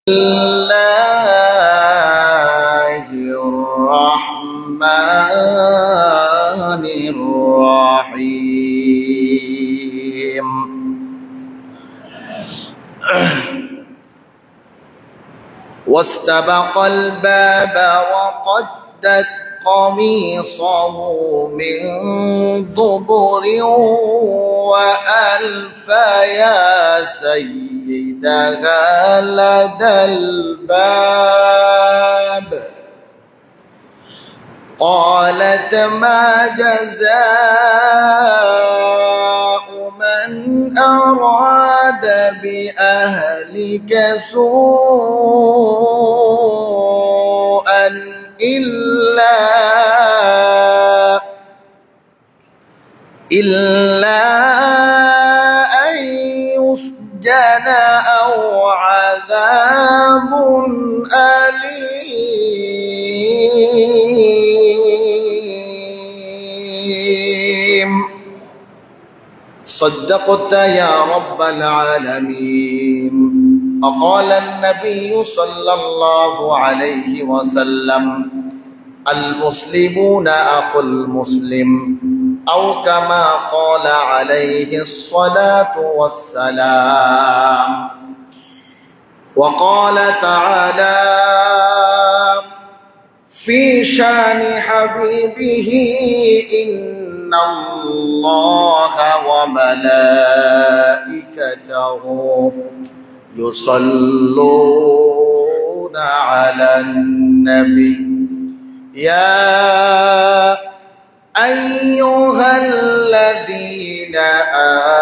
الله الرحمن الرحيم واستبق الباب وقدت قميصه من دبر وألف يا سيدها لدى الباب قالت ما جزاء من أراد بأهلك سوءا إلا أن يسجن أو عذاب أليم صدقت يا رب العالمين. وقال النبي صلى الله عليه وسلم المسلمون أخو المسلم أو كما قال عليه الصلاة والسلام. وقال تعالى في شان حبيبه إن الله وملائكته يصلون على النبي يا أيها الذين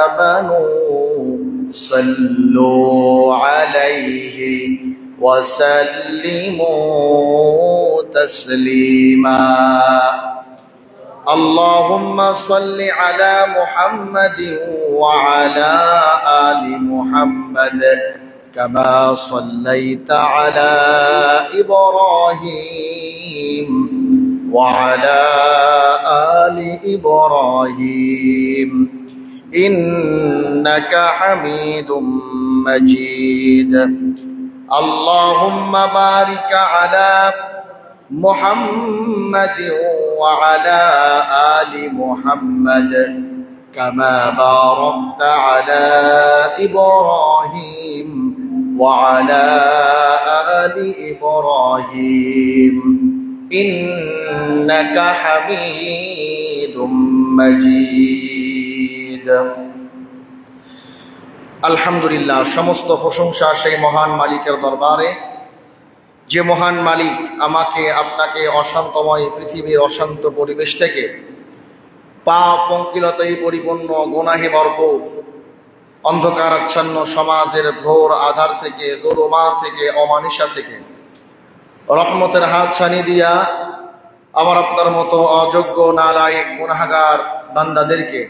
آمنوا صلوا عليه وسلموا تسليما. اللهم صل على محمد وعلى آل محمد كما صليت على إبراهيم وعلى آل إبراهيم إنك حميد مجيد. اللهم بارك على محمد وعلى آل محمد كما باركت على إبراهيم وعلى آل إبراهيم إنك حميد مجيد. আলহামদুলিল্লাহ, সমস্ত প্রশংসা সেই মহান মালিকের দরবারে, যে মহান মালিক আমাকে আপনাকে অশান্তময় পৃথিবীর অশান্ত পরিবেশ থেকে, পাপ পঙ্কিলতায় পরিপূর্ণ গুনাহে ভরপুর অন্ধকার আচ্ছন্ন সমাজের ঘোর আধার থেকে, জুলুমা থেকে, অমানিসা থেকে রহমতের হাত ছানি দিয়া আমার আপনার মতো অযোগ্য নালায়েক গুনাহগার বান্দাদেরকে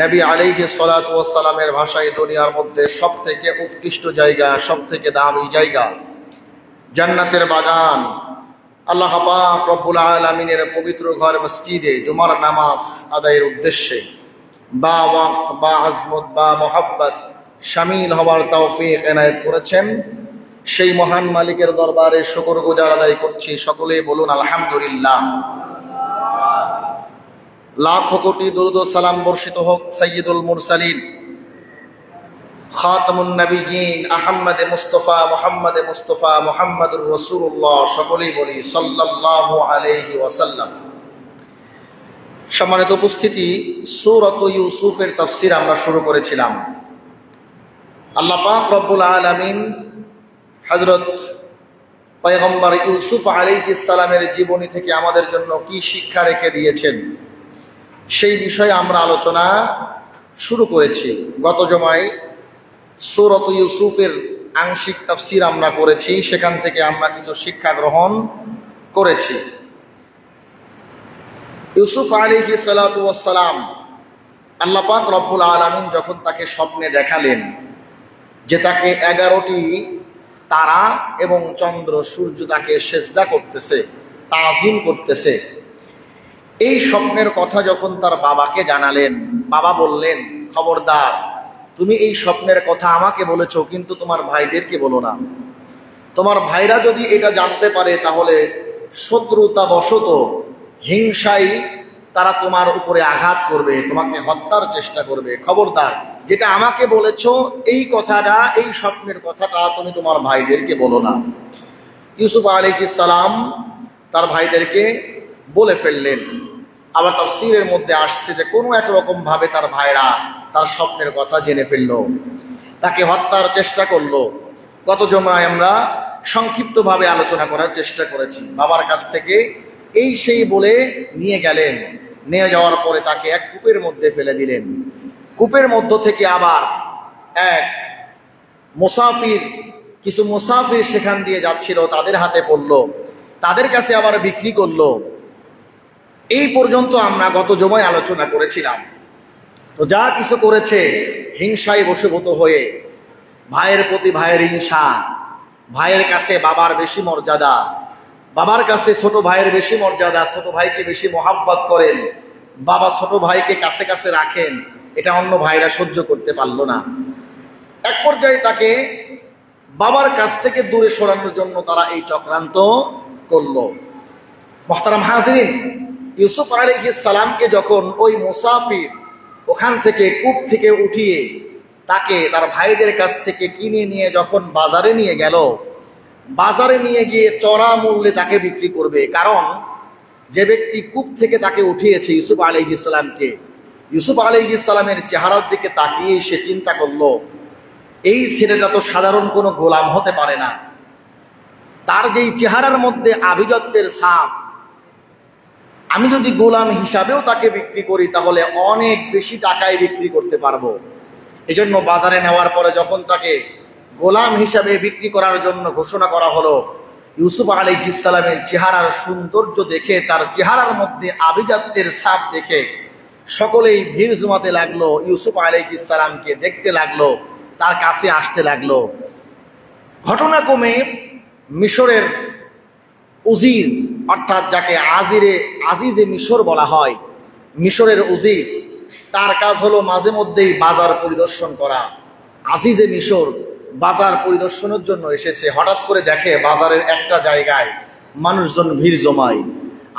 নবী আলাইহিস সালাতু ওয়াস সালামের ভাষায় দুনিয়ার মধ্যে সব থেকে উৎকৃষ্ট জায়গা, সব থেকে দামি জায়গা, জান্নাতের বাগান আল্লাহ পাক রব্বুল আলামিনের পবিত্র ঘর মসজিদে জুমার নামাজ আদায়ের উদ্দেশ্যে বা ওয়াক্ত বা আজমত বা মোহাব্বত শামিল হওয়ার তৌফিক এনায়েত করেছেন, সেই মহান মালিকের দরবারে শুকরগুজার আদায় করছি। সকলেই বলুন আলহামদুলিল্লাহ। লাখো কোটি দুরূদ ও সালাম বর্ষিত হোক সাইয়্যিদুল মুরসালিন খাতামুন নবিয়্যিন আহমদ মুস্তাফা মুহাম্মাদুর রাসূলুল্লাহ, সকলেই বলি সাল্লাল্লাহু আলাইহি ওয়াসাল্লাম। সম্মানিত উপস্থিতি, সূরাত ইউসুফের তাফসীর আমরা শুরু করেছিলাম। আল্লাহ পাক রব্বুল আলামিন হযরত পয়গম্বর ইউসুফ আলাইহিস সালামের জীবনী থেকে আমাদের জন্য কি শিক্ষা রেখে দিয়েছেন সেই বিষয়ে আমরা আলোচনা শুরু করেছি। গত জুমায় সূরাত ইউসুফের আংশিক তাফসীর আমরা করেছি, সেখান থেকে আমরা কিছু শিক্ষা গ্রহণ করেছি। ইউসুফ আলাইহিস সালাতু ওয়াস সালাম, আল্লাহ পাক রব্বুল আলামিন যখন তাকে স্বপ্নে দেখালেন যে তাকে 11টি তারা এবং চন্দ্র সূর্য তাকে সেজদা করতেছে, তাজিম করতেছে, এই স্বপ্নের কথা যখন তার বাবাকে জানালেন, বাবা বললেন, খবরদার, তুমি এই স্বপ্নের কথা আমাকে বলেছো কিন্তু তোমার ভাইদেরকে বলো না। তোমার ভাইরা যদি এটা জানতে পারে তাহলে শত্রুতা বশত হিংসায় তারা তোমার উপরে আঘাত করবে, তোমাকে হত্যার চেষ্টা করবে। খবরদার, যেটা আমাকে বলেছো এই কথাটা, এই স্বপ্নের কথাটা তুমি তোমার ভাইদেরকে বলো না। ইউসুফ আলাইহিস সালাম তার ভাইদেরকে বলে ফেললেন। আবার তাফসীরের মধ্যে আসছে যে কোনো এক রকম ভাবে তার ভাইরা তার স্বপ্নের কথা জেনে ফেললো, তাকে হত্যার চেষ্টা করলো। গত জুমায় আমরা সংক্ষিপ্তভাবে আলোচনা করার চেষ্টা করেছি। বাবার কাছ থেকে এই সেই বলে নিয়ে গেলেন, নিয়ে যাওয়ার পরে তাকে এক কূপের মধ্যে ফেলে দিলেন। কূপের মধ্য থেকে আবার এক মুসাফির, কিছু মুসাফির সেখান দিয়ে যাচ্ছিল, তাদের হাতে পড়লো, তাদের কাছে আবার বিক্রি করলো। এই পর্যন্ত আমরা গত জমায় আলোচনা করেছিলাম। তো যা কিছু করেছে হিংসায় বশীভূত হয়ে, ভাইয়ের প্রতি ভাইয়ের হিংসা, ভাইয়ের কাছে বাবার বেশি মর্যাদা, বাবার কাছে ছোট ভাইয়ের বেশি মর্যাদা, ছোট ভাইকে বেশি মহাব্বত করেন, বাবা ছোট ভাইকে কাছে কাছে রাখেন, এটা অন্য ভাইরা সহ্য করতে পারলো না। এক পর্যায়ে তাকে বাবার কাছ থেকে দূরে সরানোর জন্য তারা এই চক্রান্ত করলো। মুহতারাম হাজিরিন, ইউসুফ আলাইহিস সালামকে যখন ওই মুসাফির ওখান থেকে কূপ থেকে উঠিয়ে তাকে তার ভাইদের কাছ থেকে কিনে নিয়ে যখন বাজারে নিয়ে গেল, বাজারে নিয়ে গিয়ে চড়া মূল্যে তাকে বিক্রি করবে। কারণ যে ব্যক্তি কূপ থেকে তাকে উঠিয়েছে ইউসুফ আলাইহিস সালামকে, ইউসুফ আলাইহিস সালামের চেহারার দিকে তাকিয়ে সে চিন্তা করলো, এই ছেলেটা তো সাধারণ কোনো গোলাম হতে পারে না। তার যেই চেহারার মধ্যে আভিজাত্যের ছাপ, আমি যদি গোলাম হিসাবেও তাকে বিক্রি করি তাহলে অনেক বেশি টাকায় বিক্রি করতে পারবো। এজন্য বাজারে নেওয়ার পরে যখন তাকে গোলাম হিসাবে বিক্রি করার জন্য ঘোষণা করা হলো, ইউসুফ আলাইহিস সালামের চেহারার সৌন্দর্য দেখে, তার চেহারার মধ্যে আভিজাত্যের ছাপ দেখে সকলেই ভিড় জমাতে লাগলো, ইউসুফ আলাইহিস সালামকে দেখতে লাগলো, তার কাছে আসতে লাগলো। ঘটনাক্রমে মিশরের উজির, অর্থাৎ যাকে আজিজে মিশর বলা হয়, মিশরের উজির, তার কাজ হলো মাঝে মধ্যেই বাজার পরিদর্শন করা। আজিজে মিশর বাজার পরিদর্শনের জন্য এসেছে, হঠাৎ করে দেখে বাজারের একটা জায়গায় মানুষজন ভিড় জমায়।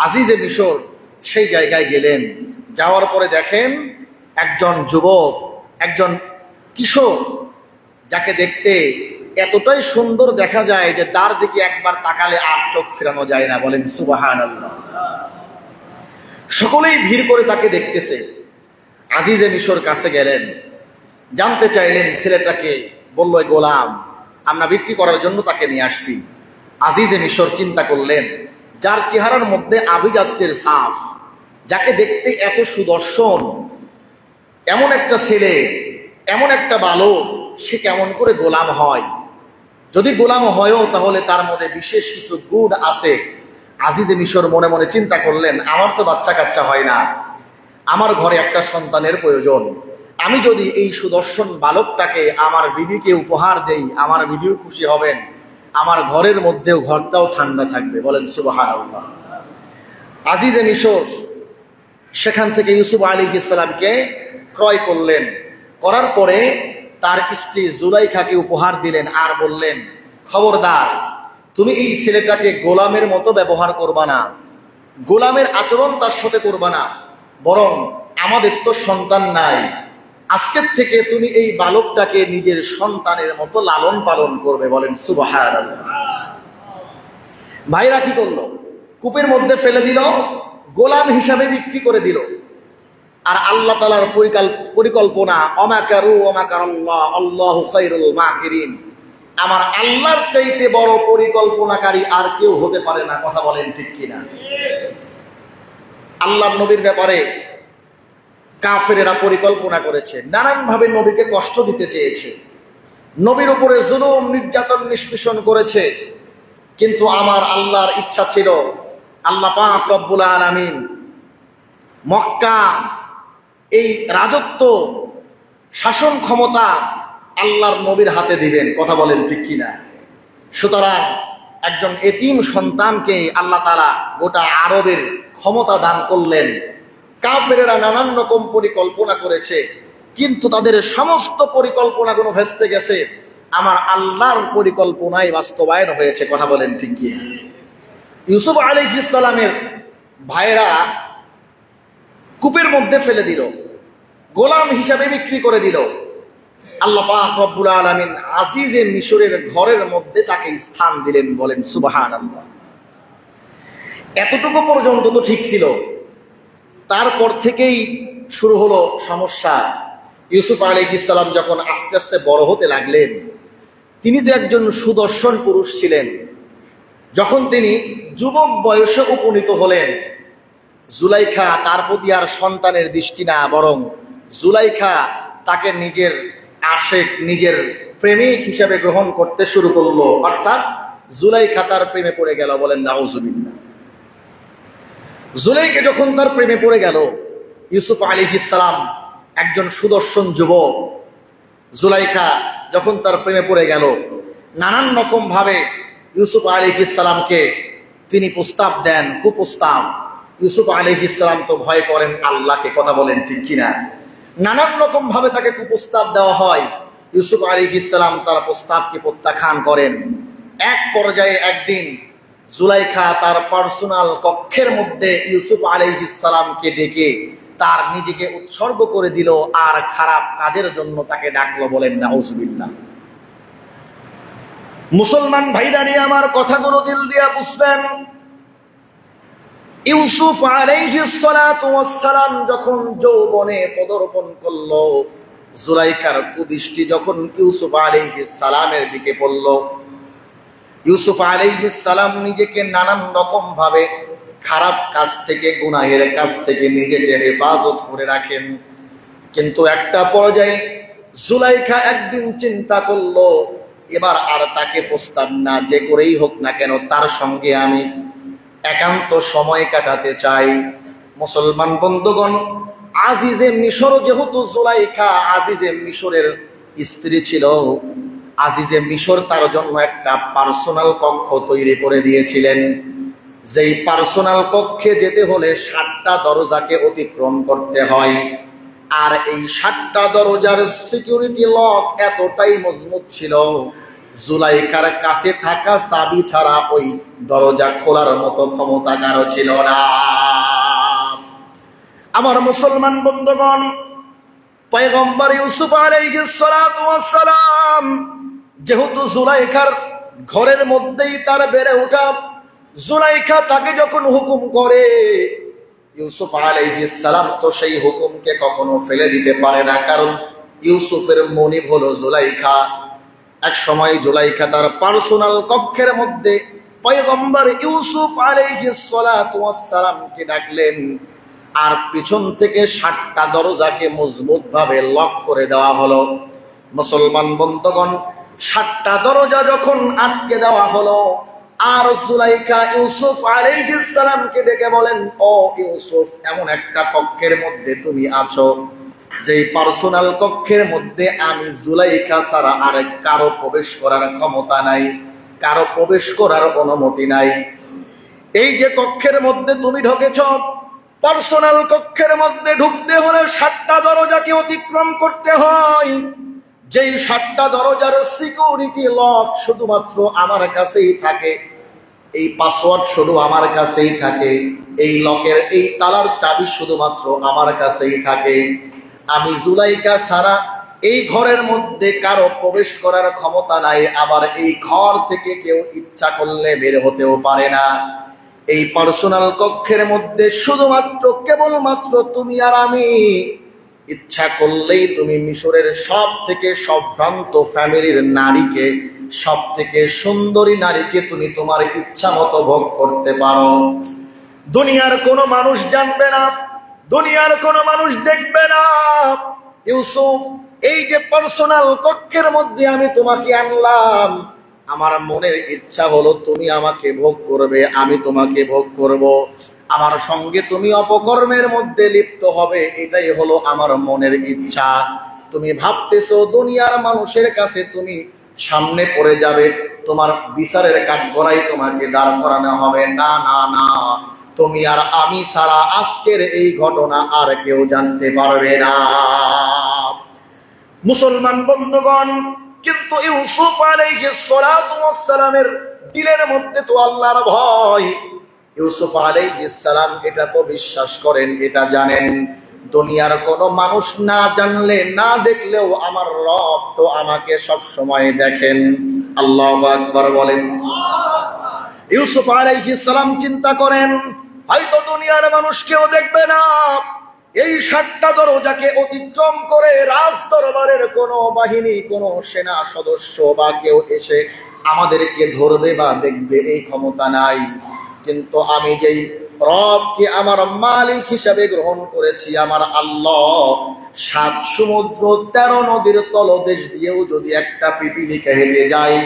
আজিজে মিশর সেই জায়গায় গেলেন, যাওয়ার পরে দেখেন একজন যুবক, একজন কিশোর, যাকে দেখতে এতটাই সুন্দর দেখা যায় যে তার দিকে একবার তাকালে আর চোখ ফেরানো যায় না। বলেন সুবহানাল্লাহ। সকলেই ভিড় করে তাকে দেখতেছে। আজিজে মিশর কাছে গেলেন, জানতে চাইলেন ছেলেটাকে, বলল গোলাম, আমরা বিক্রি করার জন্য তাকে নিয়ে আসছি। আজিজে মিশর চিন্তা করলেন, যার চেহারার মধ্যে আভিজাত্যের ছাপ, যাকে দেখতে এত সুদর্শন, এমন একটা ছেলে, এমন একটা বালক, সে কেমন করে গোলাম হয়? যদি গোলাম হয়ও তাহলে তার মধ্যে বিশেষ কিছু গুণ আছে। আজিজে মিশর মনে মনে চিন্তা করলেন, আমার তো বাচ্চা কাচ্চা হয় না, আমার ঘরে একটা সন্তানের প্রয়োজন। আমি যদি এই সুদর্শন বালকটাকে আমার বিবিকে উপহার দেই, আমার বিবিও খুশি হবেন, আমার ঘরের মধ্যেও ঘরটাও ঠান্ডা থাকবে। বলেন সুবহানাল্লাহ। আজিজে মিশর সেখান থেকে ইউসুফ আলাইহিস সালামকে ক্রয় করলেন, করার পরে তার স্ত্রী জুলাইখাকে উপহার দিলেন, আর বললেন, খবরদার, তুমি এই ছেলেটাকে গোলামের মতো ব্যবহার করবা না, গোলামের আচরণ তার সাথে করবা না, বরং আমাদের তো সন্তান নাই, আজকের থেকে তুমি এই বালকটাকে নিজের সন্তানের মতো লালন পালন করবে। বলেন সুবহানাল্লাহ। ভাইরা কি করলো? কূপের মধ্যে ফেলে দিল, গোলাম হিসাবে বিক্রি করে দিল। আর আল্লাহ তাআলার পরিকল্পনা, অমাকারু ওয়ামাকারাল্লাহ আল্লাহু খায়রুল মাকিরিন, আমার আল্লাহর চাইতে বড় পরিকল্পনাকারী আর কেউ হতে পারে না। কথা বলেন ঠিক কিনা? আল্লাহর নবীর ব্যাপারে কাফেরেরা পরিকল্পনা করেছে, নানানভাবে নবীকে কষ্ট দিতে চেয়েছে, নবীর উপরে জুলুম নির্যাতন নিষ্পেষণ করেছে। কিন্তু আমার আল্লাহর ইচ্ছা ছিল, আল্লাহ পাক রব্বুল আলামিন মক্কা এই রাজত্ব, শাসন ক্ষমতা আল্লাহর নবীর হাতে দিবেন। কথা বলেন ঠিক কিনা? সুতরাং একজন এতিম সন্তানকে আল্লাহ তাআলা গোটা আরবের ক্ষমতা দান করলেন। কাফেরেরা নানান রকম পরিকল্পনা করেছে, কিন্তু তাদের সমস্ত পরিকল্পনাগুলো ভেস্তে গেছে। আমার আল্লাহর পরিকল্পনায় বাস্তবায়ন হয়েছে। কথা বলেন ঠিক কি? ইউসুফ আলাইহিস সালামের ভাইরা কূপের মধ্যে ফেলে দিল, গোলাম হিসাবে বিক্রি করে দিল। আল্লাহ পাক রব্বুল আলামিন আজিজে মিশরের ঘরের মধ্যে তাকে স্থান দিলেন। বলেন সুবহানাল্লাহ। এতটুকু পর্যন্ত তো ঠিক ছিল, তারপর থেকেই শুরু হলো সমস্যা। ইউসুফ আলাইহিস সালাম যখন আস্তে আস্তে বড় হতে লাগলেন, তিনি তো একজন সুদর্শন পুরুষ ছিলেন। যখন তিনি যুবক বয়সে উপনীত হলেন, জুলাইখা তার প্রতি আর সন্তানের দৃষ্টি না, বরং জুলাইখা তাকে নিজের আশেক, নিজের প্রেমিক হিসাবে গ্রহণ করতে শুরু করলো। অর্থাৎ জুলাইখা তার প্রেমে পড়ে গেল। বলেন নাউজুবিল্লাহ। জুলাইখা যখন তার প্রেমে পড়ে গেল, ইউসুফ আলাইহিস সালাম একজন সুদর্শন যুবক, জুলাইখা যখন তার প্রেমে পড়ে গেল, নানান রকম ভাবে ইউসুফ আলাইহিস সালামকে তিনি প্রস্তাব দেন, কুপ্রস্তাব। ইউসুফ আলাইহিস সালাম তো ভয় করেন আল্লাহকে। কথা বলেন ঠিক কিনা? নানান রকম ভাবে তাকে কুপ্রস্তাব দেওয়া হয়। ইউসুফ আলাইহিস সালাম তার প্রস্তাবকে প্রত্যাখ্যান করেন। এক পর্যায়ে একদিন জুলাইখা তার পার্সোনাল কক্ষের মধ্যে ইউসুফ আলাইহিস সালামকে ডেকে তার নিজেকে উৎসর্গ করে দিল, আর খারাপ কাজের জন্য তাকে ডাকলো। বলেন নাউজুবিল্লাহ। মুসলমান ভাইরা নিয়ে আমার কথাগুলো দিল দিয়া বুঝবেন। ইউসুফ আলাইহিস সালাতু ওয়াস সালাম যখন যৌবনে পদার্পণ করলো, জুলাইখার কুদৃষ্টি যখন ইউসুফ আলাইহিস সালামের দিকে পড়ল, ইউসুফ আলাইহিস সালাম নিজেকে নানান রকম ভাবে খারাপ কাজ থেকে, গুনাহের কাজ থেকে নিজেকে হেফাজত করে রাখেন। কিন্তু একটা পর্যায়ে জুলাইখা একদিন চিন্তা করলো, এবার আর তাকে প্রস্তাব না যে করেই হোক না কেন, তার সঙ্গে আমি একান্ত সময় কাটাতে চাই। মুসলমান বন্ধুগণ, আজিজে মিশর, যেহেতু জুলাইখা আজিজে মিশরের স্ত্রী ছিল, আজিজে মিশর তার জন্য একটা পার্সোনাল কক্ষ তৈরি করে দিয়েছিলেন। যেই পার্সোনাল কক্ষে যেতে হলে 7টা দরজাকে অতিক্রম করতে হয়। আর এই 7টা দরজার সিকিউরিটি লক এতটাই মজবুত ছিল, জুলাইখার কাছে থাকা চাবি ছাড়া ওই দরজা খোলার মতো ক্ষমতা কারো ছিল না। আমার মুসলমান বন্ধুগণ, পয়গম্বর ইউসুফ আলাইহিস সালাতু ওয়াস সালাম যেহেতু জুলাইখার ঘরের মধ্যেই তার বেড়ে ওঠা, জুলাইখা তাকে যখন হুকুম করে, ইউসুফ আলাইহিস সালাম তো সেই হুকুমকে কখনো ফেলে দিতে পারে না, কারণ ইউসুফের মনিব হলো জুলাইখা। এক সময় জুলাইখা তার পার্সোনাল কক্ষের মধ্যে পয়গম্বর ইউসুফ আলাইহিস সালাতু ওয়াস সালামকে ডাকলেন, আর পিছন থেকে 7টা দরজাকে মজবুত ভাবে লক করে দেওয়া হলো। মুসলমান বন্ধুগণ, 7টা দরজা যখন আটকে দেওয়া হলো, আর জুলাইখা ইউসুফ আলাইহিস সালামকে ডেকে বলেন, ও ইউসুফ, এমন একটা কক্ষের মধ্যে তুমি আছো যেই পার্সোনাল কক্ষের মধ্যে আমি জুলাইখা ছাড়া আর কারো প্রবেশ করার ক্ষমতা নাই, কারো প্রবেশ করার অনুমতি নাই। এই যে কক্ষের মধ্যে তুমি ঢুকেছ, পার্সোনাল কক্ষের মধ্যে ঢুকতে হলে 7টা দরজাকে অতিক্রম করতে হয়। যেই 7টা দরজার সিকিউরিটি লক শুধুমাত্র আমার কাছেই থাকে, এই পাসওয়ার্ড শুধু আমার কাছেই থাকে, এই লকের এই তালার চাবি শুধুমাত্র আমার কাছেই থাকে। আমি জুলাইখা ছাড়া এই ঘরের মধ্যে কারো প্রবেশ করার ক্ষমতা নাই, আবার এই ঘর থেকে কেউ ইচ্ছা করলে বের হতেও পারে না। এই পার্সোনাল কক্ষের মধ্যে শুধুমাত্র কেবলমাত্র তুমি আর আমি। ইচ্ছা করলেই তুমি মিশরের সব থেকে সম্ভ্রান্ত ফ্যামিলির নারীকে, সব থেকে সুন্দরী নারীকে তুমি তোমার ইচ্ছা মতো ভোগ করতে পারো। দুনিয়ার কোনো মানুষ জানবে না, দুনিয়ার কোনো মানুষ দেখবে না। ইউসুফ, এই যে পার্সোনাল কক্ষের মধ্যে আমি তোমাকে আনলাম, আমার মনের ইচ্ছা হলো তুমি আমাকে ভোগ করবে, আমি তোমাকে ভোগ করব, আমার সঙ্গে তুমি অপকর্মের মধ্যে লিপ্ত হবে, এটাই হলো আমার মনের ইচ্ছা। তুমি ভাবতেছো দুনিয়ার মানুষের কাছে তুমি সামনে পড়ে যাবে, তোমার বিচারের কাঠগড়ায় তোমাকে দাঁড় করানো হবে। না না না, তুমি আর আমি ছাড়া আজকের এই ঘটনা আর কেউ জানতে পারবে না। মুসলমান বন্ধুগণ, কিন্তু ইউসুফ আলাইহিস সালাতু ওয়াস সালামের দিলের মধ্যে তো আল্লাহর ভয়। ইউসুফ আলাইহিস সালাম এটা তো বিশ্বাস করেন, এটা জানেন, দুনিয়ার কোনো মানুষ না জানলে না দেখলেও আমার রব তো আমাকে সব সময় দেখেন। আল্লাহু আকবার বলেন। ইউসুফ আলাইহিস সালাম চিন্তা করেন, হয়তো দুনিয়ার মানুষ কেউ দেখবে না, এই ৭টা দরজাকে অতিক্রম করে রাজ দরবারের কোনো বাহিনী, কোনো সেনা সদস্য বা কেউ এসে আমাদেরকে ধরবে বা দেখবে এই ক্ষমতা নাই। কিন্তু আমি যেই রবকে আমার মালিক হিসাবে গ্রহণ করেছি, আমার আল্লাহ, ৭ সমুদ্র ১৩ নদীর তলদেশ দিয়েও যদি একটা পিপিলিকা হেঁটে যায়,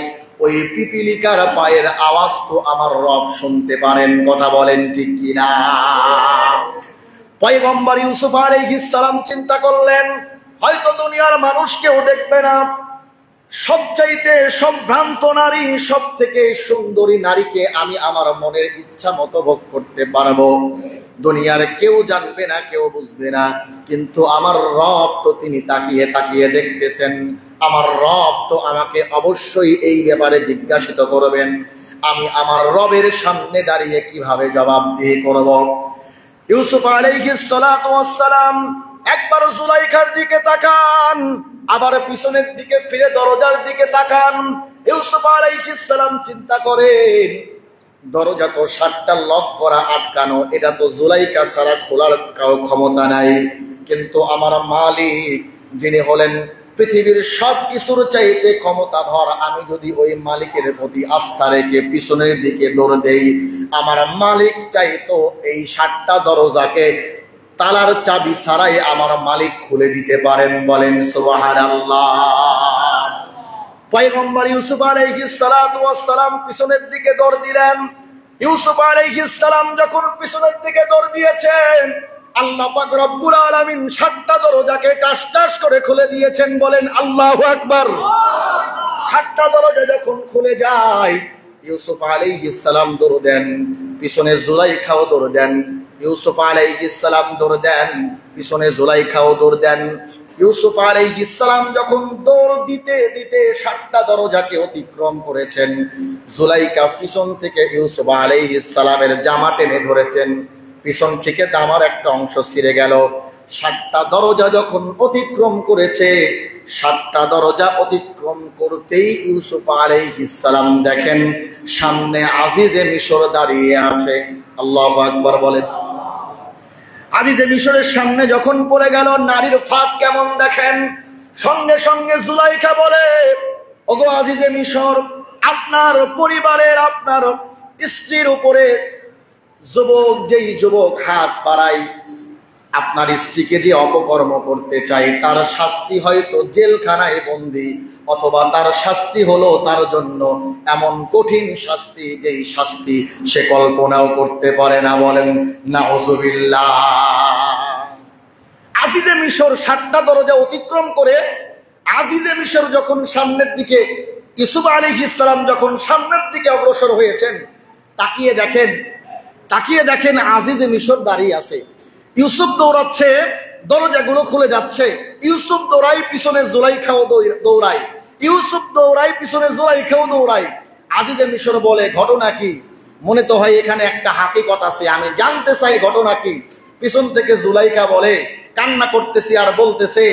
ওই পিপিলিকার পায়ের আওয়াজ তো আমার রব শুনতে পারেন। কথা বলেন ঠিক কিনা? পয়গম্বর ইউসুফ আলাইহিস সালাম চিন্তা করলেন, হয়তো দুনিয়ার মানুষ কেউ দেখবে না, সবচাইতে সম্ভ্রান্ত নারী, সব থেকে সুন্দরী নারীকে আমি আমার মনের ইচ্ছা মতো ভোগ করতে পারবো, দুনিয়ার কেউ জানবে না, কেউ বুঝবে না। কিন্তু আমার রব তো তিনি তাকিয়ে তাকিয়ে দেখতেছেন, আমার রব তো আমাকে অবশ্যই এই ব্যাপারে জিজ্ঞাসিত করবেন। আমি আমার রবের সামনে দাঁড়িয়ে কিভাবে জবাবদিহি করব? ইউসুফ আলাইহিস সালাতু ওয়াস সালাম একবার জুলাইখার দিকে তাকান, আবার পিছনের দিকে ফিরে দরজার দিকে তাকান। ইউসুফ আলাইহিস সালাম চিন্তা করেন, দরজা তো ৭টা লক করা, আটকানো, এটা তো জুলাইখা ছাড়া খোলার ক্ষমতা নাই। কিন্তু আমার মালিক যিনি হলেন পৃথিবীর সব কিছুর চাইতে ক্ষমতাধর, আমি যদি ওই মালিকের প্রতি আস্থা রেখে পিছনের দিকে দৌড় দেই, আমার মালিক চাইতো এই ৭টা দরজাকে তালার চাবি ছাড়াই আমার মালিক খুলে দিতে পারেন। বলেন সুবহানাল্লাহ। পয়গম্বর ইউসুফ আলাইহিস সালাতু ওয়াস সালাম পিছনের দিকে দৌড় দিলেন। ইউসুফ আলাইহিস সালাম যখন পিছনের দিকে দৌড় দিয়েছেন, আল্লাহ পাক রব্বুল আলামিন ৭টা দরজাকে টাস টাস করে খুলে দিয়েছেন। বলেন আল্লাহু আকবার। ৭টা দরজা যখন খুলে যায়, ইউসুফ আলাইহিস সালাম দৌড় দেন, পিছনে জুলাইখাও দৌড় দেন। ইউসুফ আলাইহিস সালাম দৌড় দেন, পিছনে জুলাইখাও দৌড় দেন। ইউসুফ আলাইহিস সালাম যখন দৌড় দিতে দিতে ৭টা দরজাকে অতিক্রম করেছেন, জুলাইখা পিছন থেকে ইউসুফ আলাইহিস সালামের জামা টেনে ধরেছেন, পিছন থেকে দামার একটা অংশ ছিঁড়ে গেল। ৭টা দরজা যখন অতিক্রম করেছে, ৭টা দরজা অতিক্রম করতেই ইউসুফ আলাইহিস সালাম দেখেন সামনে আজিজে মিশর দাঁড়িয়ে আছে। আল্লাহু আকবার বলেন। আজিজে মিশরের সামনে যখন পড়ে গেল, নারীর ফাঁদ কেমন দেখেন। সঙ্গে সঙ্গে জুলাইখা বলে, ওগো আজিজে মিশর, আপনার পরিবারের, আপনার স্ত্রীর উপরে যুবক, যেই যুবক হাত বাড়াই আপনার স্ত্রীকে যে অপকর্ম করতে চাই, তার শাস্তি হয়তো জেলখানায় বন্দী, অথবা তার শাস্তি হলো তার জন্য এমন কঠিন শাস্তি, যেই শাস্তি সে কল্পনাও করতে পারে না। বলেন নাউজুবিল্লাহ। আজিজে মিশর ৭টা দরজা অতিক্রম করে আজিজে মিশর যখন সামনের দিকে, ইউসুফ আলাইহিস সালাম যখন সামনের দিকে অগ্রসর হয়েছেন, তাকিয়ে দেখেন আজিজে মিশর দাঁড়িয়ে আছে। ইউসুফ দৌড়াচ্ছে, দরজাগুলো খুলে যাচ্ছে। ইউসুফ দৌড়াই, পিছনে জুলাইখাও দৌড়ায়। ইউসুফ দৌড়াই, পিছনে জুলাইখাও দৌড়ায়। আজিজে মিশর বলে, ঘটনা কি? মনে তো হয় এখানে একটা হাকিকত আছে, আমি জানতে চাই ঘটনা কি। পিছন থেকে জুলাইখা বলে, কান্না করতেছি আর বলতেছে,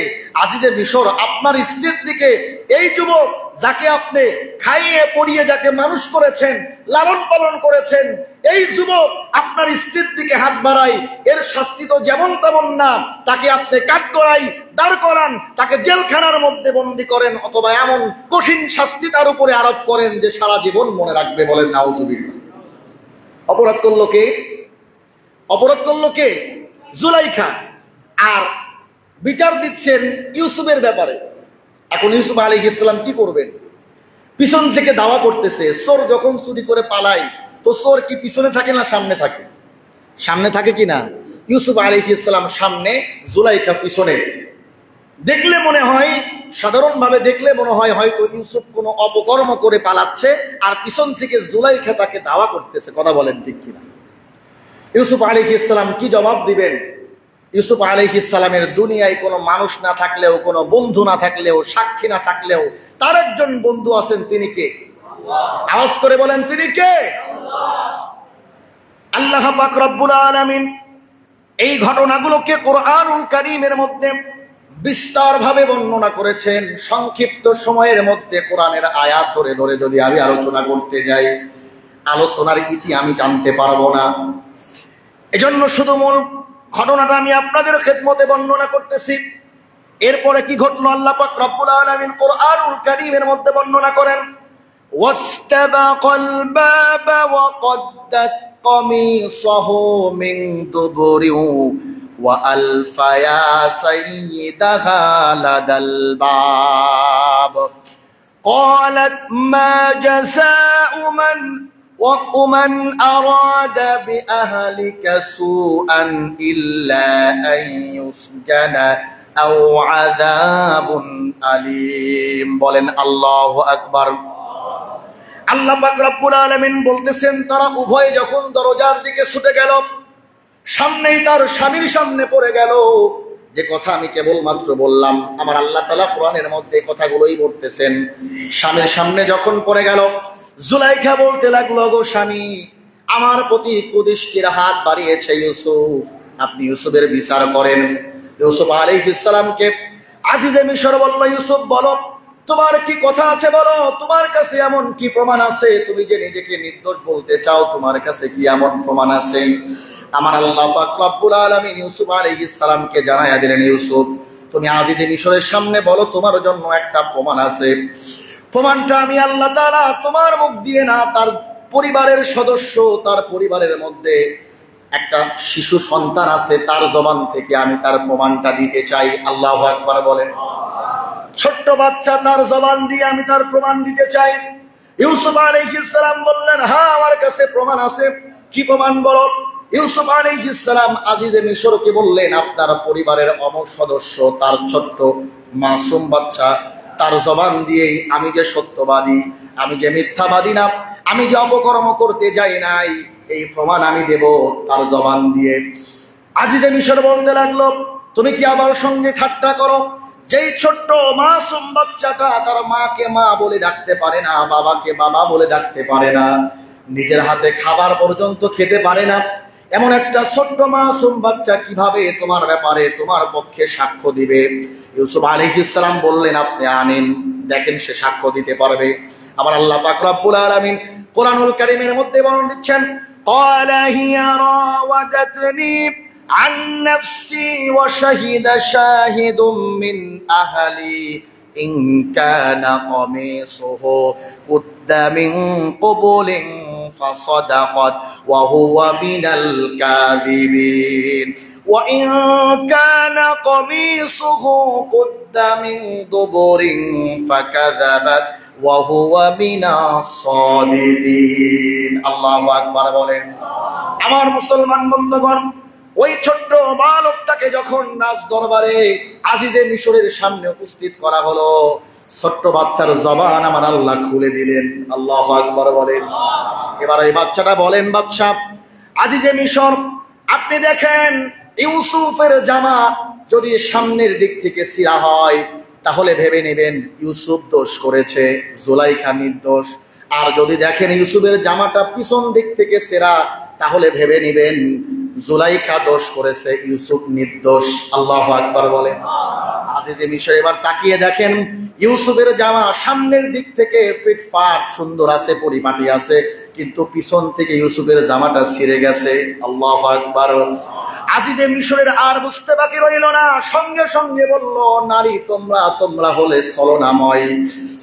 আজিজে মিশর, আপনার স্ত্রীর দিকে এই যুবক যাকে আপনি খাইয়ে পড়িয়ে যাকে মানুষ করেছেন, লালন পালন করেছেন, এই যুবক আপনার স্ত্রীর দিকে হাত বাড়াই, এর শাস্তি তো যেমন তেমন না। তাকে আপনি কাঠগড়াই দাঁড় করান, তাকে জেলখানার মধ্যে বন্দী করেন, অথবা এমন কঠিন শাস্তি তার উপরে আরোপ করেন যে সারা জীবন মনে রাখবে। বলেন নাউজুবিল্লাহ। অপরাধ করলো কে? অপরাধ করলো কে? জুলাইখা। আর বিচার দিচ্ছেন ইউসুফের ব্যাপারে। এখন ইউসুফ আলাইহিস সালাম কি করবেন? পিছন থেকে দাওয়া করতেছে। চোর যখন চুরি করে পালায়, তো চোর কি পিছনে থাকে না সামনে থাকে? সামনে থাকে কি না? ইউসুফ আলাইহিস সালাম সামনে, জুলাইখা পিছনে। দেখলে মনে হয়, সাধারণভাবে দেখলে মনে হয় হয়তো ইউসুফ কোনো অপকর্ম করে পালাচ্ছে, আর পিছন থেকে জুলাইখা তাকে দাওয়া করতেছে। কথা বলেন ঠিক কিনা? ইউসুফ আলাইহিস সালাম কি জবাব দিবেন? ইউসুফ আলাইহিস সালামের দুনিয়ায় কোনো মানুষ না থাকলেও, কোনো বন্ধু না থাকলেও, সাক্ষী না থাকলেও তার একজন বন্ধু আছেন। তিনি কে? আওয়াজ করে বলেন, তিনি কে? আল্লাহ পাক রব্বুল আলামিন এই ঘটনাগুলোকে কোরআনুল কারীমের মধ্যে বিস্তারভাবে বর্ণনা করেছেন। সংক্ষিপ্ত সময়ের মধ্যে কোরআনের আয়াত ধরে ধরে যদি আমি আলোচনা করতে যাই, আলোচনার ইতি আমি টানতে পারবো না। এজন্য শুধু মূল ঘটনাটা আমি আপনাদের খেদমতে বর্ণনা করতেছি। এরপরে কি ঘটলো আল্লাহ পাক রব্বুল আলামিন কোরআনুল কারীমের মধ্যে বর্ণনা করেন, ওয়াস্তাবাকাল বাবা ওয়া কদ্দাত কামিসাহু মিন দুবুরিন ওয়া আলফায়া সাইয়্যিদাহা লাদাল বাব ক্বালাত মা জাযাউ ومن أراد بأهلك سوءا إلا أن يسجن أو عذاب أليم বলেন আল্লাহু আকবার। আল্লাহ পাক রব্বুল আলামিন বলতেছেন, তারা উভয় যখন দরজার দিকে ছুটে গেল, সামনেই তার স্বামীর সামনে পড়ে গেল। যে কথা আমি কেবলমাত্র বললাম, আমার আল্লাহ তাআলা কোরআনের মধ্যে কথাগুলোই বলতেছেন। স্বামীর সামনে যখন পড়ে গেল, জুলাইখা বলতে লাগলো, গো স্বামী, আমার প্রতি কুদৃষ্টির হাত বাড়িয়েছে ইউসুফ, আপনি ইউসুফের বিচার করেন। ইউসুফ আলাইহিস সালামকে আজিজে মিশর বলল, ইউসুফ বলো, তোমার কি কথা আছে বলো, তোমার কাছে এমন কি প্রমাণ আছে? তুমি যে নিজেকে নির্দোষ বলতে চাও, তোমার কাছে কি এমন প্রমাণ আছে? আমার আল্লাহ পাক রব্বুল আলামিন ইউসুফ আলাইহিস সালামকে জানায়া দিলেন, ইউসুফ, তুমি আজিজে মিশরের সামনে বলো, তোমার জন্য একটা প্রমাণ আছে। প্রমাণটা আমি আল্লাহ তাআলা তোমার মুখ দিয়ে না, তার পরিবারের সদস্য, তার পরিবারের মধ্যে একটা শিশু সন্তান আছে, তার জবান থেকে আমি তার প্রমাণটা দিতে চাই। আল্লাহু আকবার বলেন। ছোট্ট বাচ্চা, তার জবান দিয়ে আমি তার প্রমাণ দিতে চাই। ইউসুফ আলাইহিস সালাম বললেন, হ্যাঁ, আমার কাছে প্রমাণ আছে। কি প্রমাণ বলো? ইউসুফ আলাইহিস সালাম আজিজে মিশরকে বললেন, আপনার পরিবারের অমুক সদস্য, তার ছোট্ট মাসুম বাচ্চা, তার জবান দিয়েই আমি যে সত্যবাদী, আমি যে মিথ্যাবাদী না, আমি যে অপকর্ম করতে যাই নাই, এই প্রমাণ আমি দেব তার জবান দিয়ে। আজিজে মিশর বলতে লাগলো, তুমি কি আবার সঙ্গে ঠাট্টা করো? যেই ছোট্ট মাসুম বাচ্চাটা তার মাকে মা বলে ডাকতে পারে না, বাবাকে বাবা বলে ডাকতে পারে না, নিজের হাতে খাবার পর্যন্ত খেতে পারে না, এমন একটা ছোট্ট মাসুম বাচ্চা কিভাবে তোমার ব্যাপারে তোমার পক্ষে সাক্ষ্য দিবে? ইউসুফ আলাইহিস সালাম বললেন, আপনি আনেন, দেখেন সে সাক্ষ্য দিতে পারবে। আবার আল্লাহ পাক রব্বুল আলামিন কোরআনুল কারীমের মধ্যে বর্ণনা দিচ্ছেন, ক্বালা হিয়া রাওয়াদাতনি আন নাফসি ওয়া শাহিদা শাহিদুম মিন আহলি ইন কানা কামিসুহু কুদ্দা মিন ক্বাবলিন ফাসাদাকাত ওয়া হুয়া মিনাল কাযিবিন ওয়া ইন কানা কামিসুহু কুদ্দা মিন দুবুরিন ফাকাযাবাত ওয়া হুয়া মিনাস সাদিকিন। আল্লাহু আকবার বলেন। আমার মুসলমান বন্ধুগণ, ওই ছোট্ট বালকটাকে যখন রাজ দরবারে আজিজে মিশরের সামনে উপস্থিত করা হলো, ছোট্ট বাচ্চার জবান আমার আল্লাহ খুলে দিলেন। আল্লাহু আকবার বলেন। এবার এই বাচ্চাটা বলেন, বাদশা আজিজে মিশর, আপনি দেখেন ইউসুফের জামা যদি সামনের দিক থেকে ছিঁড়া হয়, তাহলে ভেবে নেবেন ইউসুফ দোষ করেছে, জুলাইখা নির্দোষ। আর যদি দেখেন ইউসুফের জামাটা পিছন দিক থেকে ছেঁড়া, তাহলে ভেবে নেবেন জুলাইখা দোষ করেছে, ইউসুফ নির্দোষ। আল্লাহু আকবার বলেন। আজিজে মিশর এবার তাকিয়ে দেখেন ইউসুফের জামা সামনের দিক থেকে ফিটফাট সুন্দর আছে, পরিপাটি আছে, কিন্তু পিছন থেকে ইউসুফের জামাটা ছিঁড়ে গেছে। আল্লাহু আকবার। আজিজে মিশরের আর বুঝতে বাকি রইল না, সঙ্গে সঙ্গে বলল, নারী তোমরা হলে ছলনাময়,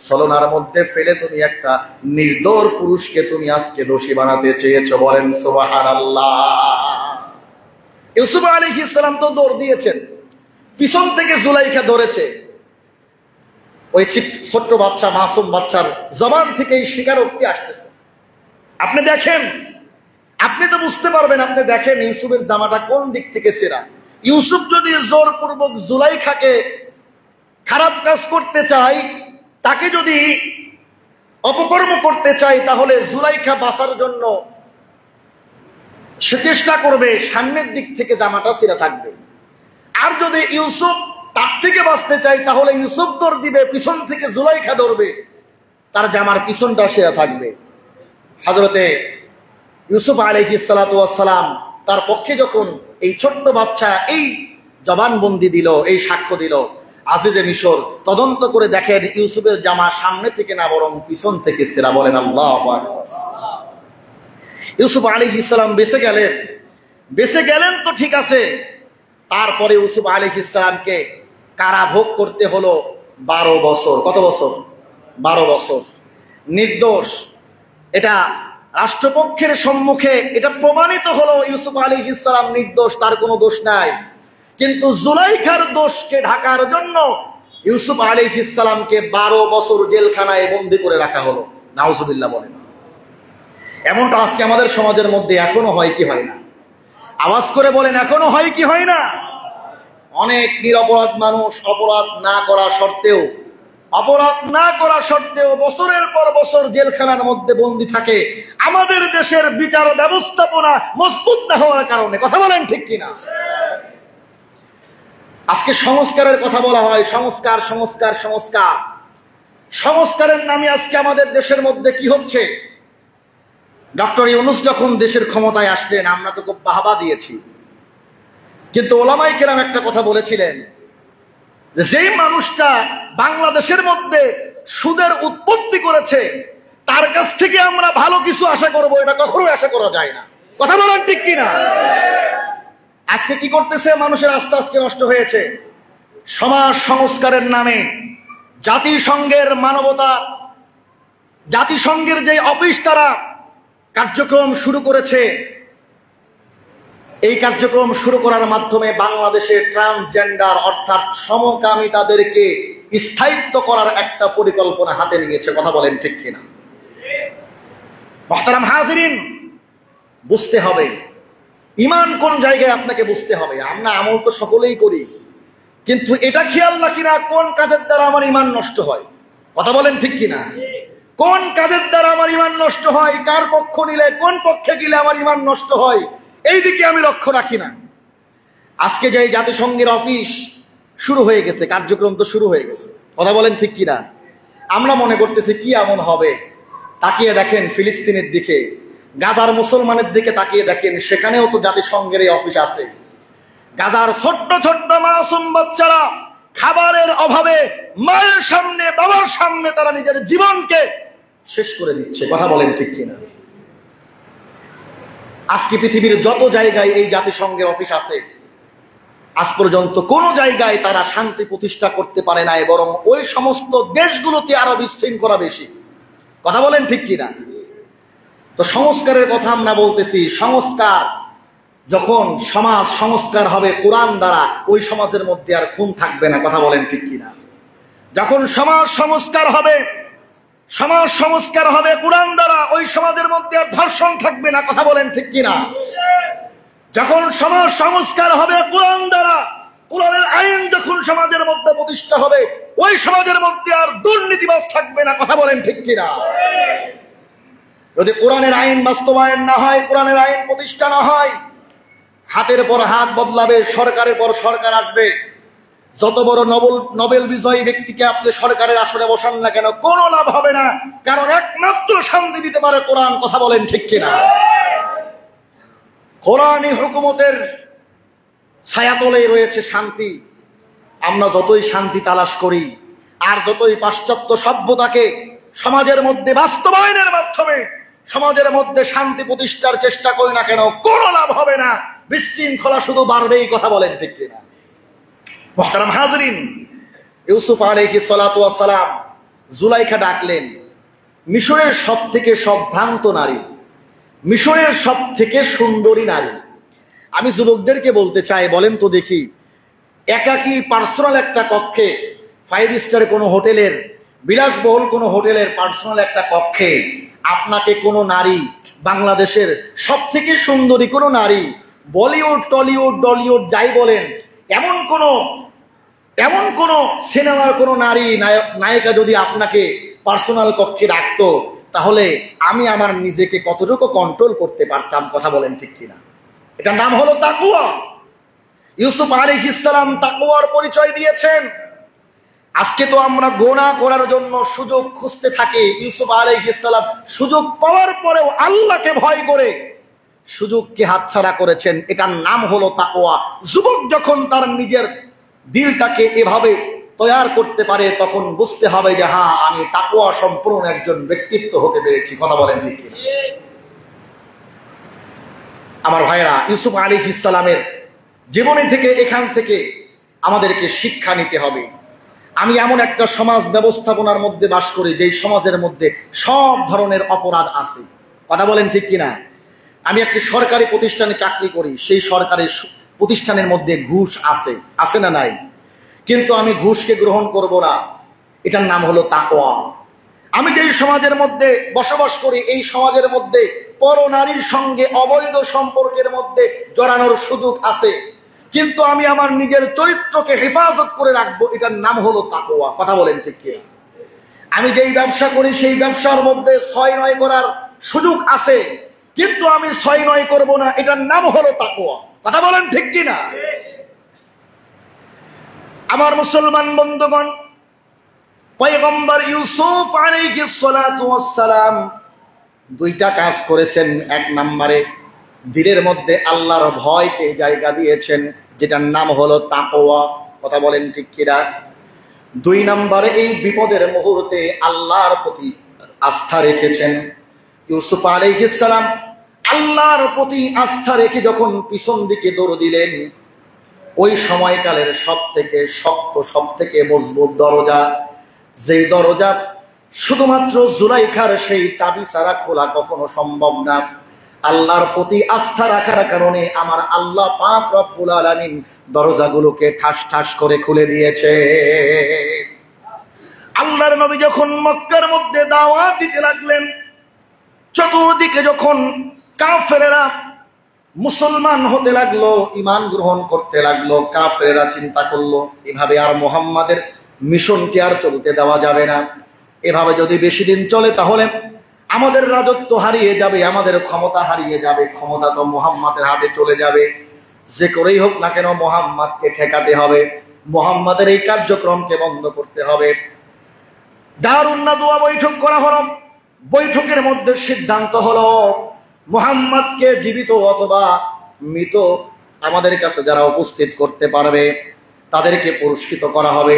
ছলনার মধ্যে ফেলে তুমি একটা নির্দোষ পুরুষকে তুমি আজকে দোষী বানাতে চেয়েছো। বলেন সুবহানাল্লাহ। ইউসুফ আলাইহিস সালাম তো দৌড় দিয়েছেন, পিছন থেকে জুলাইখা ধরেছে। ওই ছোট্ট বাচ্চা, মাসুম বাচ্চার জবান থেকে এই স্বীকারোক্তি আসতেছে। আপনি দেখেন, আপনি তো বুঝতে পারবেন, আপনি দেখেন ইউসুফের জামাটা কোন দিক থেকে ছেঁড়া। ইউসুফ যদি জোরপূর্বক জুলাইখাকে খারাপ কাজ করতে চায়, তাকে যদি অপকর্ম করতে চায়, তাহলে জুলাইখা বাঁচার জন্য সে চেষ্টা করবে সামনের দিক থেকে জামাটা ছিঁড়া থাকবে। আর যদি ইউসুফ তার থেকে বাঁচতে চাই তাহলে ইউসুফ দৌড় দিবে, পিছন থেকে জুলাইখা ধরবে, তার জামার পিছনটা সেরা থাকবে। হযরতে ইউসুফ আলাইহিস সালাতু ওয়াস সালাম তার পক্ষে যখন এই ছোট্ট বাচ্চা এই জবানবন্দি দিল, এই সাক্ষ্য দিল, আজিজে মিশর তদন্ত করে দেখেন ইউসুফের জামা সামনে থেকে না বরং পিছন থেকে সেরা। বলেন আল্লাহু আকবার। ইউসুফ আলাইহিস সালাম বেঁচে গেলেন তো ঠিক আছে, তারপরে ইউসুফ আলাইহিস সালামকে কারাভোগ করতে হলো 12 বছর। কত বছর? 12 বছর। নির্দোষ, এটা রাষ্ট্রপক্ষের সম্মুখে এটা প্রমাণিত হলো ইউসুফ আলাইহিস সালাম নির্দোষ, তার কোনো দোষ নাই। কিন্তু জুলাইখার দোষকে ঢাকার জন্য ইউসুফ আলাইহিস সালামকে 12 বছর জেলখানায় বন্দী করে রাখা হলো। নাউজুবিল্লাহ বলেন। এমনটা আজকে আমাদের সমাজের মধ্যে এখনো হয় কি হয় না? আওয়াজ করে বলেন, এখনো হয় কি হয় না? অনেক নিরপরাধ মানুষ অপরাধ না করা সত্ত্বেও বছরের পর বছর জেলখানার মধ্যে বন্দী থাকে, আমাদের দেশের বিচার ব্যবস্থাপনা মজবুত না হওয়ার কারণে। কথা বলেন ঠিক কিনা? আজকে সংস্কারের কথা বলা হয়, সংস্কারের নামে আজকে আমাদের দেশের মধ্যে কি হচ্ছে? ডক্টর ইউনূস যখন দেশের ক্ষমতায় আসলেন আমরা তো খুব বাহবা দিয়েছি, কিন্তু ওলামায়ে কেরাম একটা কথা বলেছিলেন যে যেই মানুষটা বাংলাদেশের মধ্যে সুদের উৎপত্তি করেছে তার কাছ থেকে আমরা ভালো কিছু আশা করব, এটা কখনোই আশা করা যায় না। কথা বলেন ঠিক কিনা? আজকে কি করতেছে? মানুষের আস্থা আজকে নষ্ট হয়েছে। সমাজ সংস্কারের নামে জাতিসংঘের যে অফিস তারা কার্যক্রম শুরু করেছে, এই কার্যক্রম শুরু করার মাধ্যমে বাংলাদেশে ট্রান্সজেন্ডার অর্থাৎ সমকামিতাদেরকে স্থায়িত্ব করার একটা পরিকল্পনা হাতে নিয়েছে। কথা বলেন ঠিক কিনা? মুহতারাম হাজিরিন, বুঝতে হবে ঈমান কোন জায়গায় আপনাকে বুঝতে হবে। আমরা আমল তো সকলেই করি, কিন্তু এটা খেয়াল রাখি না কোন কাজের দ্বারা আমার ঈমান নষ্ট হয়। কথা বলেন ঠিক কিনা? কোন কাজের দ্বারা আমার ঈমান নষ্ট হয়, কার পক্ষ নিলে কোন পক্ষে গেলে আমার ঈমান নষ্ট হয়, এই দিকে আমি লক্ষ্য রাখি না। আজকে যে জাতিসংঘের অফিস শুরু হয়ে গেছে, কার্যক্রম তো শুরু হয়ে গেছে। কথা বলেন ঠিক কিনা? আমরা মনে করতেছি কি এমন হবে? তাকিয়ে দেখেন ফিলিস্তিনের দিকে, গাজার মুসলমানের দিকে তাকিয়ে দেখেন, সেখানেও তো জাতিসংঘের এই অফিস আছে। গাজার ছোট্ট ছোট্ট মাসুম বাচ্চারা খাবারের অভাবে মায়ের সামনে বাবার সামনে তারা নিজের জীবনকে শেষ করে দিচ্ছে। কথা বলেন ঠিক কিনা? আজকে পৃথিবীর যত জায়গায় এই জাতিসংঘের অফিস আছে, আজ পর্যন্ত কোন জায়গায় তারা শান্তি প্রতিষ্ঠা করতে পারে নাই, বরং ওই সমস্ত দেশগুলোতে আরো বিশৃঙ্খলা বেশি। কথা বলেন ঠিক কিনা? তো সংস্কারের কথা আমরা বলতেছি, সংস্কার যখন সমাজ সংস্কার হবে কোরআন দ্বারা, ওই সমাজের মধ্যে আর খুন থাকবে না। কথা বলেন ঠিক কিনা? যখন সমাজ সংস্কার হবে কোরআন দ্বারা, ওই সমাজের মধ্যে আর ধর্ষণ থাকবে না। কথা বলেন ঠিক কিনা? যখন সমাজ সংস্কার হবে কোরআন দ্বারা, কোরআনের আইন যখন সমাজের মধ্যে প্রতিষ্ঠা হবে, ওই সমাজের মধ্যে আর দুর্নীতিবাজ থাকবে না। কথা বলেন ঠিক কিনা? যদি কোরআনের আইন বাস্তবায়ন না হয়, কোরআনের আইন প্রতিষ্ঠা না হয়, হাতের পর হাত বদলাবে, সরকারের পর সরকার আসবে। যত বড় নোবেল বিজয়ী ব্যক্তিকে আপনি সরকারের আসনে বসান না কেন, কোনো লাভ হবে না, কারণ একমাত্র শান্তি দিতে পারে কোরআন। কথা বলেন ঠিক কিনা? কোরআনী হুকুমতের ছায়াতলেই রয়েছে শান্তি। আমরা যতই শান্তি তালাশ করি আর যতই পাশ্চাত্য সভ্যতাকে সমাজের মধ্যে বাস্তবায়নের মাধ্যমে সমাজের মধ্যে শান্তি প্রতিষ্ঠার চেষ্টা করি না কেন, কোনো লাভ হবে না, বিশৃঙ্খলা শুধু বাড়বেই। কথা বলেন ঠিক কিনা? মুহতারাম হাজরিন, ইউসুফ আলাইহিস সালাতু ওয়াস সালাম জুলাইখা ডাকলেন, মিশরের সব থেকে সম্ভ্রান্ত নারী, মিশরের সব থেকে সুন্দরী নারী। আমি যুবকদেরকে বলতে চাই, বলেন তো দেখি, একাকী পার্সোনাল একটা কক্ষে, 5 স্টার কোনো হোটেলের, বিলাসবহুল কোনো হোটেলের পার্সোনাল একটা কক্ষে আপনাকে কোনো নারী, বাংলাদেশের সব থেকে সুন্দরী কোনো নারী, বলিউড টলিউড ডলিউড যাই বলেন, এমন কোন সিনেমার কোন নারী নায়িকা যদি আপনাকে পার্সোনাল কক্ষে রাখতো, তাহলে আমি আমার নিজেকে কতটুকু কন্ট্রোল করতে পারতাম। কথা বলেন ঠিক কিনা? এটার নাম হলো তাকওয়া। ইউসুফ আলাইহিস সালাম তাকওয়ার পরিচয় দিয়েছেন। আজকে তো আমরা গোনাহ করার জন্য সুযোগ খুঁজতে থাকি। ইউসুফ আলাইহিস সালাম সুযোগ পাওয়ার পরেও আল্লাহকে ভয় করে সুযোগকে হাতছাড়া করেছেন। এটার নাম হলো তাকওয়া। যুবক যখন তার নিজের দিলটাকে এভাবে তৈয়ার করতে পারে তখন বুঝতে হবে যে হ্যাঁ, আমি তাকওয়া সম্পূর্ণ একজন ব্যক্তিত্ব হতে পেরেছি। কথা বলেন ঠিক কিনা? আমার ভাইরা, ইউসুফ আলাইহিস সালামের জীবনী থেকে, এখান থেকে আমাদেরকে শিক্ষা নিতে হবে। আমি এমন একটা সমাজ ব্যবস্থাপনার মধ্যে বাস করি যেই সমাজের মধ্যে সব ধরনের অপরাধ আছে। কথা বলেন ঠিক কিনা? আমি একটি সরকারি প্রতিষ্ঠানে চাকরি করি, সেই সরকারি প্রতিষ্ঠানের মধ্যে ঘুষ আছে, আছে না নাই? কিন্তু আমি ঘুষকে গ্রহণ করব না। এটার নাম হলো তাকওয়া। আমি যেই সমাজের মধ্যে বসবাস করি এই সমাজের মধ্যে পরনারীর সঙ্গে অবৈধ সম্পর্কের মধ্যে জড়ানোর সুযোগ আছে, কিন্তু আমি আমার নিজের চরিত্রকে হেফাজত করে রাখবো। এটার নাম হলো তাকওয়া। কথা বলেন ঠিক কিনা? আমি যেই ব্যবসা করি সেই ব্যবসার মধ্যে 6-9 করার সুযোগ আছে, কিন্তু আমি 6-9 করব না। এটার নাম হলো তাকওয়া। কথা বলেন ঠিক কিনা? আমার মুসলমান বন্ধুগণ, পয়গম্বর ইউসুফ আলাইহিস সালাতু ওয়াস সালাম দুইটা কাজ করেছেন। এক নম্বরে দিলের মধ্যে আল্লাহর ভয়কে জায়গা দিয়েছেন, যেটার নাম হলো তাকওয়া। কথা বলেন ঠিক কিনা? 2 নম্বরে এই বিপদের মুহূর্তে আল্লাহর প্রতি আস্থা রেখেছেন। ইউসুফ আলাইহিস সালাম আল্লাহর প্রতি আস্থা রেখে যখন পিছন দিকে দৌড় দিলেন, ওই সময়কালের সব থেকে শক্ত, সব থেকে মজবুত দরজা, যেই দরজা শুধুমাত্র জুলাইখার সেই চাবি ছাড়া খোলা কখনো সম্ভব না, আল্লাহর প্রতি আস্থা রাখার কারণে আমার আল্লাহ পাক রব্বুল আলামিন দরজাগুলোকে ঠাস ঠাস করে খুলে দিয়েছে। আল্লাহর নবী যখন মক্কার মধ্যে দাওয়াত দিতে লাগলেন, চতুর্দিকে যখন কাফেরেরা মুসলমান হতে লাগলো, ঈমান গ্রহণ করতে লাগলো, কাফেরেরা চিন্তা করলো এভাবে আর মুহাম্মাদের মিশনকে আর চলতে দেওয়া যাবে না। এভাবে যদি বেশি দিন চলে তাহলে আমাদের রাজত্ব হারিয়ে যাবে, আমাদের ক্ষমতা হারিয়ে যাবে, ক্ষমতা তো মুহাম্মাদের হাতে চলে যাবে। যে করেই হোক না কেন মুহাম্মাদকে ঠেকাতে হবে, মুহাম্মাদের এই কার্যক্রমকে বন্ধ করতে হবে। দারুন নাদওয়া বৈঠক করা হলো। বৈঠকের মধ্যে সিদ্ধান্ত হলো মুহাম্মাদকে জীবিত অথবা মৃত আমাদের কাছে যারা উপস্থিত করতে পারবে তাদেরকে পুরস্কৃত করা হবে।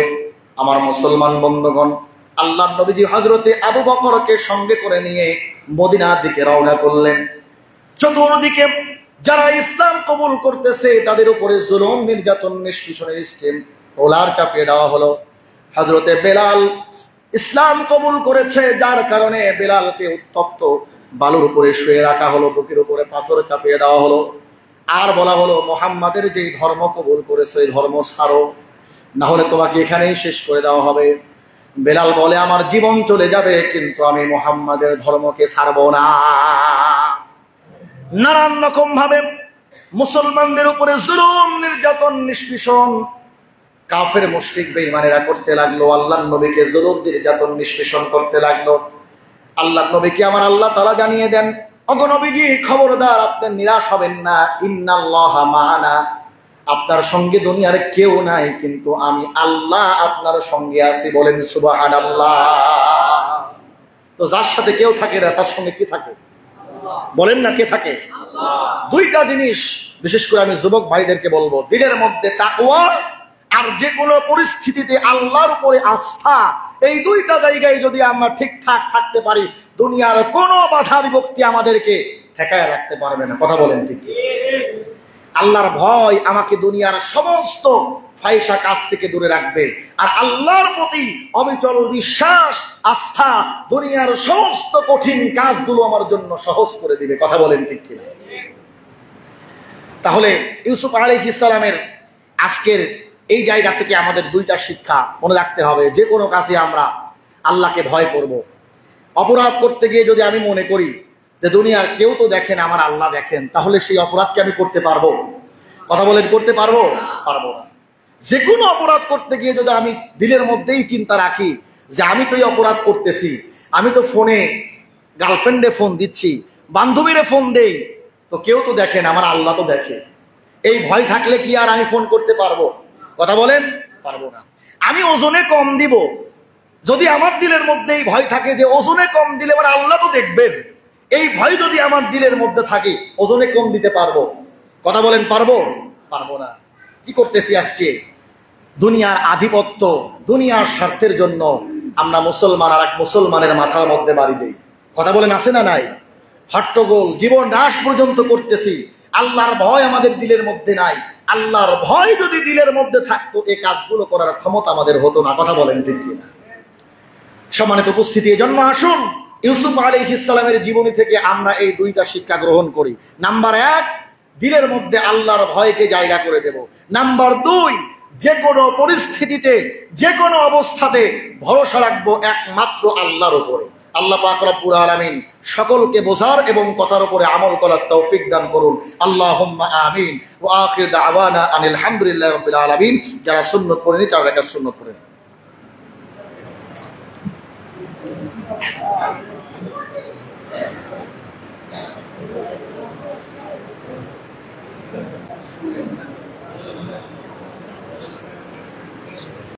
আমার মুসলমান বন্ধুগণ, আল্লাহর নবীজি হযরতে আবু বকরকে সঙ্গে করে নিয়ে মদিনার দিকে রওনা করলেন। চতুর্দিকে যারা ইসলাম কবুল করতেছে তাদের উপরে জুলুম, নির্যাতন, নিষ্পেষণের স্টিম রোলার চাপিয়ে দেওয়া হলো। হযরতে বেলাল ইসলাম কবুল করেছে, যার কারণে বেলালকে উত্তপ্ত বালুর উপরে শুয়ে রাখা হলো, বুকের উপরে পাথর চাপিয়ে দেওয়া হলো। আর বলা হলো মুহাম্মাদের যেই ধর্ম কবুল করেছে এই ধর্ম ছাড়ো, না হলে তোমাকে এখানেই শেষ করে দেওয়া হবে। বেলাল বলে আমার জীবন চলে যাবে কিন্তু আমি মুহাম্মাদের ধর্মকে ছাড়বো না। নানান রকম ভাবে মুসলমানদের উপরে জুলুম, নির্যাতন, নিষ্পেষণ কাফের মুশরিক বেঈমানেরা করতে লাগলো। আল্লাহর নবীকে জুলুম, নির্যাতন, নিষ্পেষণ করতে লাগলো। আল্লাহর নবীকে আমার আল্লাহ তাআলা জানিয়ে দেন, ওগো নবীজি খবরদার, আপনি নিরাশ হবেন না। ইন্নাল্লাহা মা'ানা, আপনার সঙ্গে দুনিয়ার কেউ নাই কিন্তু আমি আল্লাহ আপনার সঙ্গে আছি। বলেন সুবহানাল্লাহ। তো যার সাথে কেউ থাকে না তার সঙ্গে কি থাকে? বলেন না, কে থাকে? দুইটা জিনিস বিশেষ করে আমি যুবক ভাইদেরকে বলবো, দিলের মধ্যে তাকওয়া আর যে কোনো পরিস্থিতিতে আল্লাহর উপরে আস্থা, এই দুইটা জায়গায় যদি আমরা ঠিকঠাক থাকতে পারি দুনিয়ার কোনো বাধা বিপত্তি আমাদেরকে ঠেকায় রাখতে পারবে না। কথা বলেন ঠিক? আল্লাহর ভয় আমাকে দুনিয়ার সমস্ত ফাহিশা কাজ থেকে দূরে রাখবে, আর আল্লাহর প্রতি অবিচল বিশ্বাস, আস্থা দুনিয়ার সমস্ত কঠিন কাজগুলো আমার জন্য সহজ করে দিবে। কথা বলেন ঠিক কিনা? তাহলে ইউসুফ আলাইহিস সালামের আজকের এই জায়গা থেকে আমাদের দুইটা শিক্ষা মনে রাখতে হবে। যে কোনো কাজে আমরা আল্লাহকে ভয় করব। অপরাধ করতে গিয়ে যদি আমি মনে করি যে দুনিয়ার কেউ তো দেখেন, আমার আল্লাহ দেখেন, তাহলে সেই অপরাধকে আমি করতে পারবো? কথা বলেন, করতে পারবো? পারবো না। যে কোনো অপরাধ করতে গিয়ে যদি আমি দিলের মধ্যেই চিন্তা রাখি যে আমি তো এই অপরাধ করতেছি, আমি তো ফোনে গার্লফ্রেন্ডে ফোন দিচ্ছি, বান্ধবীরে ফোন দেই, তো কেউ তো দেখেন, আমার আল্লাহ তো দেখে, এই ভয় থাকলে কি আর আমি ফোন করতে পারবো? কথা বলেন, পারবো না। আমি ওজনে কম দিব, যদি আমার দিলের মধ্যে এই ভয় থাকে যে ওজনে কম দিলে আমার আল্লাহ তো দেখবেন, এই ভয় যদি আমার দিলের মধ্যে থাকে, ওজনে কম দিতে পারবো? কথা বলেন, পারবো? পারবো না। কি করতেছি আজকে? দুনিয়ার আধিপত্য, দুনিয়ার স্বার্থের জন্য আমরা মুসলমান আর এক মুসলমানের মাথার মধ্যে বাড়ি দেই। কথা বলেন, আছে না নাই? হট্টগোল, জীবন নাশ পর্যন্ত করতেছি। আল্লাহর ভয় আমাদের দিলের মধ্যে নাই। আল্লাহর ভয় যদি দিলের মধ্যে থাকতো, এই কাজগুলো করার ক্ষমতা আমাদের হতো না। কথা বলেন ঠিক কিনা? সম্মানিত উপস্থিতি, এজন্য আসুন ইউসুফ আলাইহিস সালামের জীবনী থেকে আমরা এই দুইটা শিক্ষা গ্রহণ করি। নাম্বার 1, দিলের মধ্যে আল্লাহর ভয়কে জায়গা করে দেব। নাম্বার 2, যে কোনো পরিস্থিতিতে, যে কোনো অবস্থাতে ভরসা রাখবো একমাত্র আল্লাহর উপরে। আল্লাহ পাক রব্বুল আলামিন সকলকে বোঝার এবং কথার উপরে আমল করার তৌফিক দান করুন। আল্লাহুম্মা আমিন। ওয়া আখির দাওয়ানা আনিল হামদুলিল্লাহি রাব্বিল আলামিন। যারা সুন্নাত পড়েনি তারা রাকাত সুন্নাত পড়েন।